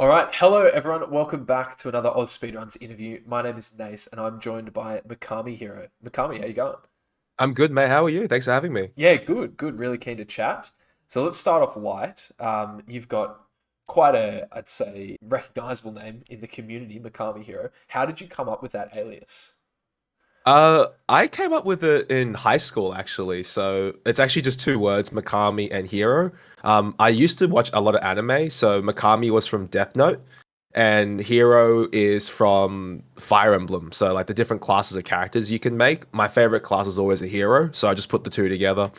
All right, hello everyone. Welcome back to another AusSpeedruns interview. My name is Nace, and I'm joined by MikamiHero. Mikami, how you going? I'm good, mate. How are you? Thanks for having me. Yeah, good, good. Really keen to chat. So let's start off light. You've got quite a, I'd say, recognizable name in the community, MikamiHero. How did you come up with that alias? I came up with it in high school actually. So it's actually just two words, Mikami and Hero. I used to watch a lot of anime, so Mikami was from Death Note, and Hero is from Fire Emblem. So like the different classes of characters you can make. My favorite class was always a hero, so I just put the two together.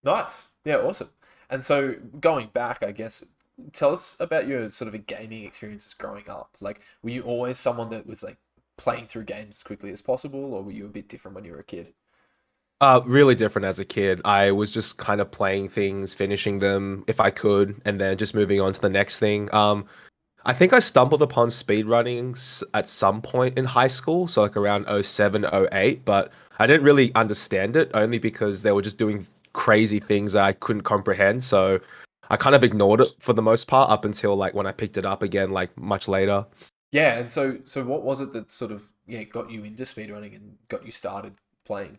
Nice. Yeah, awesome. And so going back, I guess, tell us about your sort of a gaming experiences growing up. Like, were you always someone that was like playing through games as quickly as possible, or were you a bit different when you were a kid? Really different as a kid. I was just kind of playing things, finishing them if I could, and then just moving on to the next thing. I think I stumbled upon speedrunning at some point in high school, so like around '07, '08, but I didn't really understand it only because they were just doing crazy things that I couldn't comprehend. So I kind of ignored it for the most part up until like when I picked it up again, like much later. Yeah, and so what was it that sort of got you into speedrunning and got you started playing?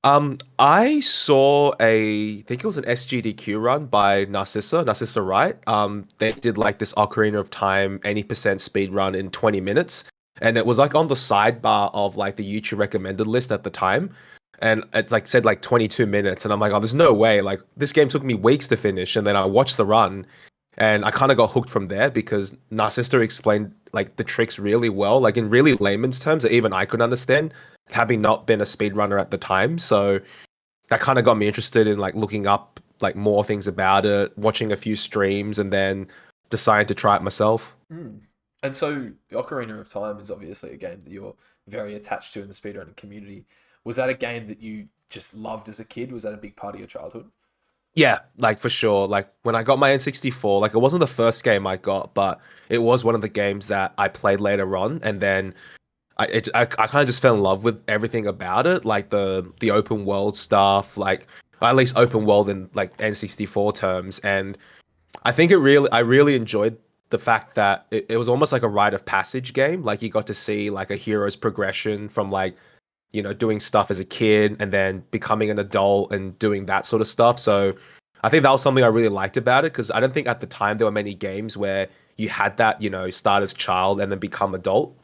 I saw I think it was an SGDQ run by Narcissa Wright. They did like this Ocarina of Time 80% speed run in 20 minutes. And it was like on the sidebar of like the YouTube recommended list at the time. And it's like said like 22 minutes. And I'm like, oh, there's no way. Like this game took me weeks to finish. And then I watched the run and I kind of got hooked from there because Narcissa explained like the tricks really well, like in really layman's terms that even I could understand, having not been a speedrunner at the time. So that kind of got me interested in like looking up like more things about it, watching a few streams, and then deciding to try it myself. Mm. And so Ocarina of Time is obviously a game that you're very attached to in the speedrunning community. Was that a game that you just loved as a kid? Was that a big part of your childhood? Yeah, like for sure. Like when I got my N64, like it wasn't the first game I got, but it was one of the games that I played later on, and then I kind of just fell in love with everything about it, like the open world stuff, like or at least open world in like N64 terms. And I really enjoyed the fact that it was almost like a rite of passage game. Like you got to see like a hero's progression from like, doing stuff as a kid and then becoming an adult and doing that sort of stuff. So I think that was something I really liked about it because I don't think at the time there were many games where you had that, start as child and then become adult.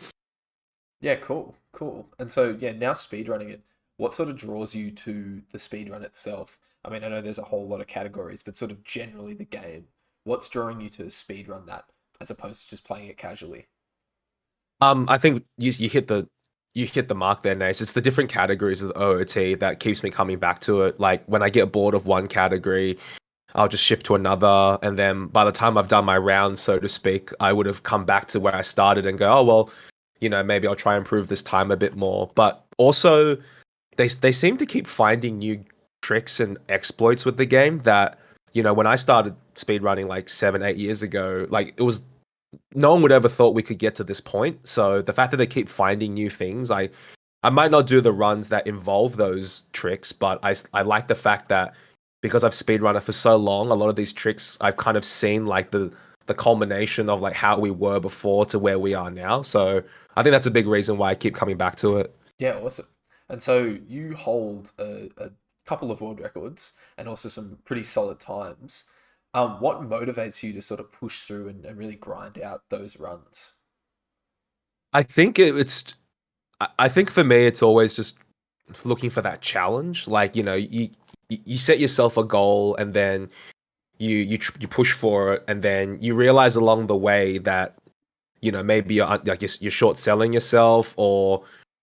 Yeah, cool, cool. And so now speedrunning it, what sort of draws you to the speedrun itself? I mean, I know there's a whole lot of categories, but sort of generally the game, what's drawing you to speedrun that as opposed to just playing it casually? I think you hit the mark there, Nace. It's the different categories of the OOT that keeps me coming back to it. Like when I get bored of one category, I'll just shift to another, and then by the time I've done my round, so to speak, I would have come back to where I started and go, oh well, maybe I'll try and improve this time a bit more. But also, they seem to keep finding new tricks and exploits with the game that, when I started speedrunning like 7, 8 years ago, like it was no one would ever thought we could get to this point. So the fact that they keep finding new things, I might not do the runs that involve those tricks, but I like the fact that because I've speedrunner for so long, a lot of these tricks I've kind of seen like the culmination of like how we were before to where we are now. So I think that's a big reason why I keep coming back to it. Yeah, awesome. And so you hold a couple of world records and also some pretty solid times. What motivates you to sort of push through and really grind out those runs? I think I think for me it's always just looking for that challenge. Like, you set yourself a goal and then you push for it and then you realize along the way that maybe you're short selling yourself or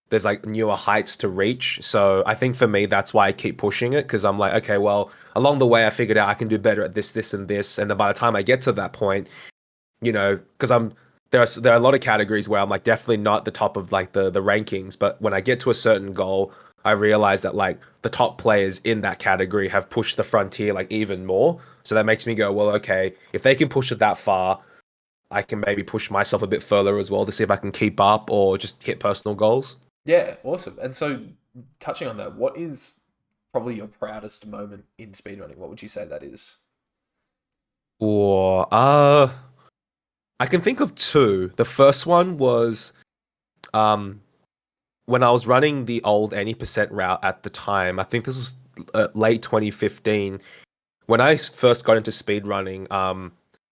there's like newer heights to reach. So I think for me that's why I keep pushing it because I'm like, okay, well, along the way I figured out I can do better at this and this, and then by the time I get to that point, because there are a lot of categories where I'm like definitely not the top of like the rankings, but when I get to a certain goal, I realize that like the top players in that category have pushed the frontier like even more. So that makes me go, well, okay, if they can push it that far, I can maybe push myself a bit further as well to see if I can keep up or just hit personal goals. Yeah, awesome. And so touching on that, what is probably your proudest moment in speedrunning? What would you say that is? Or I can think of two. The first one was um when I was running the old any% route at the time. I think this was late 2015. When I first got into speedrunning,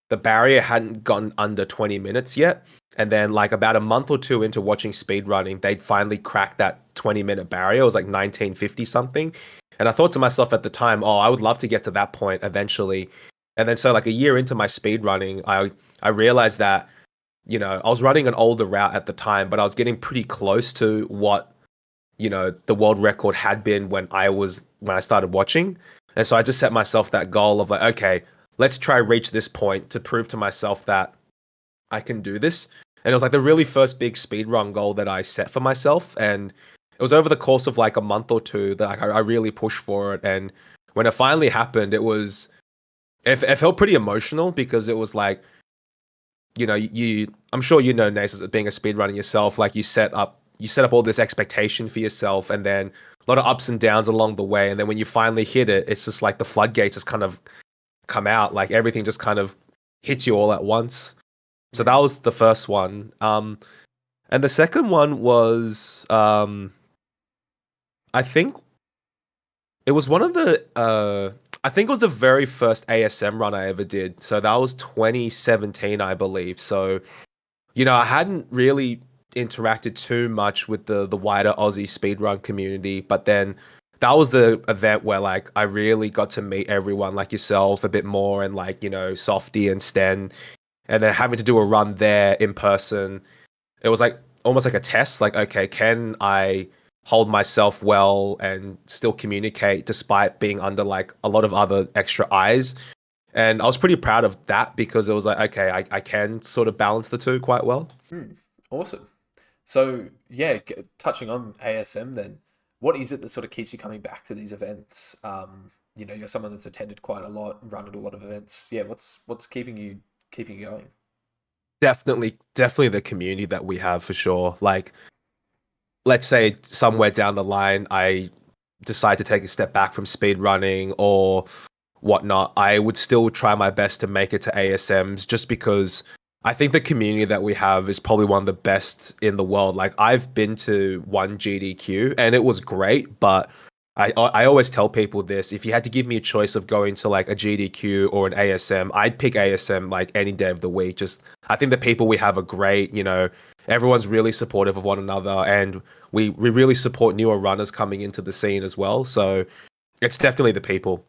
the barrier hadn't gotten under 20 minutes yet. And then, like, about a month or two into watching speedrunning, they'd finally cracked that 20-minute barrier. It was like 1950 something. And I thought to myself at the time, oh, I would love to get to that point eventually. And then, so like a year into my speedrunning, I realized that, I was running an older route at the time, but I was getting pretty close to what the world record had been when I started watching. And so I just set myself that goal of like, okay, let's try reach this point to prove to myself that I can do this. And it was like the really first big speed run goal that I set for myself. And it was over the course of like a month or two that I really pushed for it. And when it finally happened, it felt pretty emotional because it was like, I'm sure Nace, as being a speedrunner yourself, like you set up all this expectation for yourself, and then a lot of ups and downs along the way, and then when you finally hit it, it's just like the floodgates just kind of come out, like everything just kind of hits you all at once. So that Mm. was the first one. And the second one was, I think it was one of the, I think it was the very first ASM run I ever did. So that was 2017, I believe. So I hadn't really interacted too much with the wider Aussie speedrun community, but then that was the event where like I really got to meet everyone like yourself a bit more, and like, Softy and Sten, and then having to do a run there in person. It was like almost like a test, like, okay, can I hold myself well and still communicate despite being under like a lot of other extra eyes? And I was pretty proud of that because it was like, okay, I can sort of balance the two quite well. Mm. Awesome. So yeah, touching on ASM then, what is it that sort of keeps you coming back to these events? You're someone that's attended quite a lot, run at a lot of events. Yeah, what's keeping you going? Definitely the community that we have for sure. Like, let's say somewhere down the line, I decide to take a step back from speed running or whatnot, I would still try my best to make it to ASMs just because I think the community that we have is probably one of the best in the world. Like, I've been to one GDQ and it was great, but I always tell people this: if you had to give me a choice of going to like a GDQ or an ASM, I'd pick ASM like any day of the week. Just, I think the people we have are great. Everyone's really supportive of one another, and we really support newer runners coming into the scene as well. So it's definitely the people.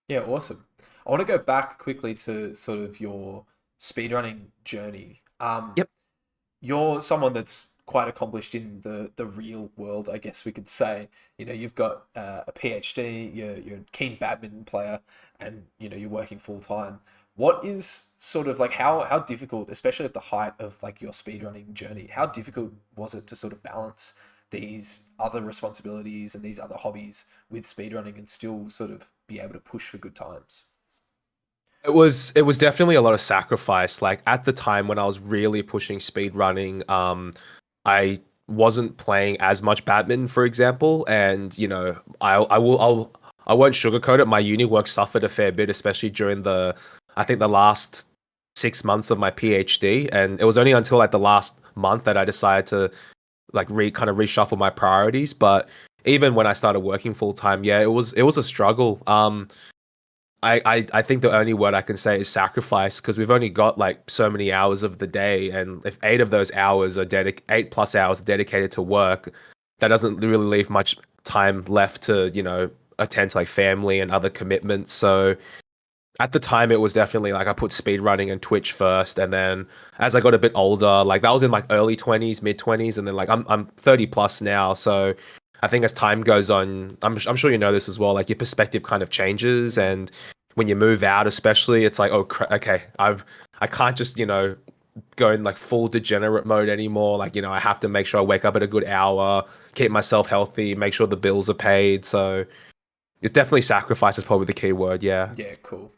Yeah, awesome. I want to go back quickly to sort of your speedrunning journey. Yep. You're someone that's quite accomplished in the real world, I guess we could say. You've got a PhD, you're a keen badminton player, and you're working full time. What is sort of like how difficult, especially at the height of like your speedrunning journey, how difficult was it to sort of balance these other responsibilities and these other hobbies with speedrunning and still sort of be able to push for good times? It was definitely a lot of sacrifice. Like, at the time when I was really pushing speed running, I wasn't playing as much badminton, for example, and I won't sugarcoat it. My uni work suffered a fair bit, especially during I think the last 6 months of my PhD, and it was only until like the last month that I decided to like kind of reshuffle my priorities. But even when I started working full time, yeah, it was a struggle. I think the only word I can say is sacrifice, because we've only got like so many hours of the day, and if 8 of those hours are 8+ hours dedicated to work, that doesn't really leave much time left to attend to like family and other commitments. So at the time, it was definitely like I put speedrunning and Twitch first, and then as I got a bit older, like that was in like early 20s, mid 20s, and then like I'm 30 plus now, so I think as time goes on, I'm sure you know this as well, like your perspective kind of changes, Mm. and when you move out, especially, it's like, oh, okay, I can't just go in like full degenerate mode anymore. Like, I have to make sure I wake up at a good hour, keep myself healthy, make sure the bills are paid. So it's definitely sacrifice is probably the key word. Yeah. Yeah, cool.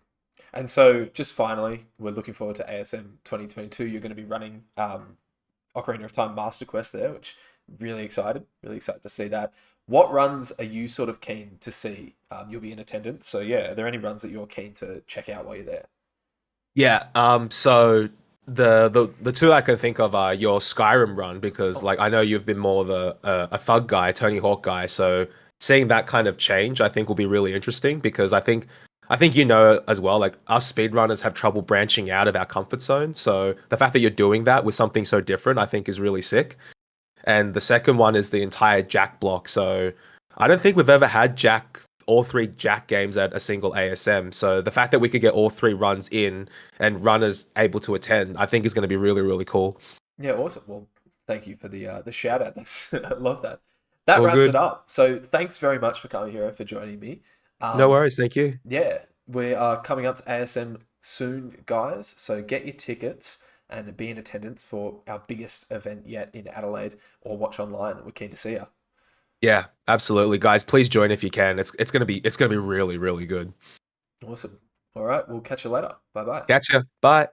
And so, just finally, we're looking forward to ASM 2022. You're going to be running Ocarina of Time Master Quest there, which really excited to see that. What runs are you sort of keen to see? You'll be in attendance, so yeah. Are there any runs that you're keen to check out while you're there? Yeah. So The two I can think of are your Skyrim run because Oh, like I know you've been more of a thug guy, Tony Hawk guy, so seeing that kind of change I think will be really interesting because I think you know as well like us speedrunners have trouble branching out of our comfort zone. So the fact that you're doing that with something so different I think is really sick. And the second one is the entire Jack block. So I don't think we've ever had Jack all three Jack games at a single ASM. So the fact that we could get all three runs in and runners able to attend, I think is going to be really, really cool. yeah, awesome. Well, thank you for the shout out. That's I love that. That All wraps it good. up. So thanks very much, MikamiHero, for joining me. No Um, worries. Thank you. yeah, we are coming up to ASM soon, guys. So get your tickets and be in attendance for our biggest event yet in Adelaide, or watch online. We're keen to see you. Yeah, absolutely, guys. Please join if you can. It's gonna be really, really good. Awesome. All right, we'll catch you later. Bye bye. Catch ya. Bye.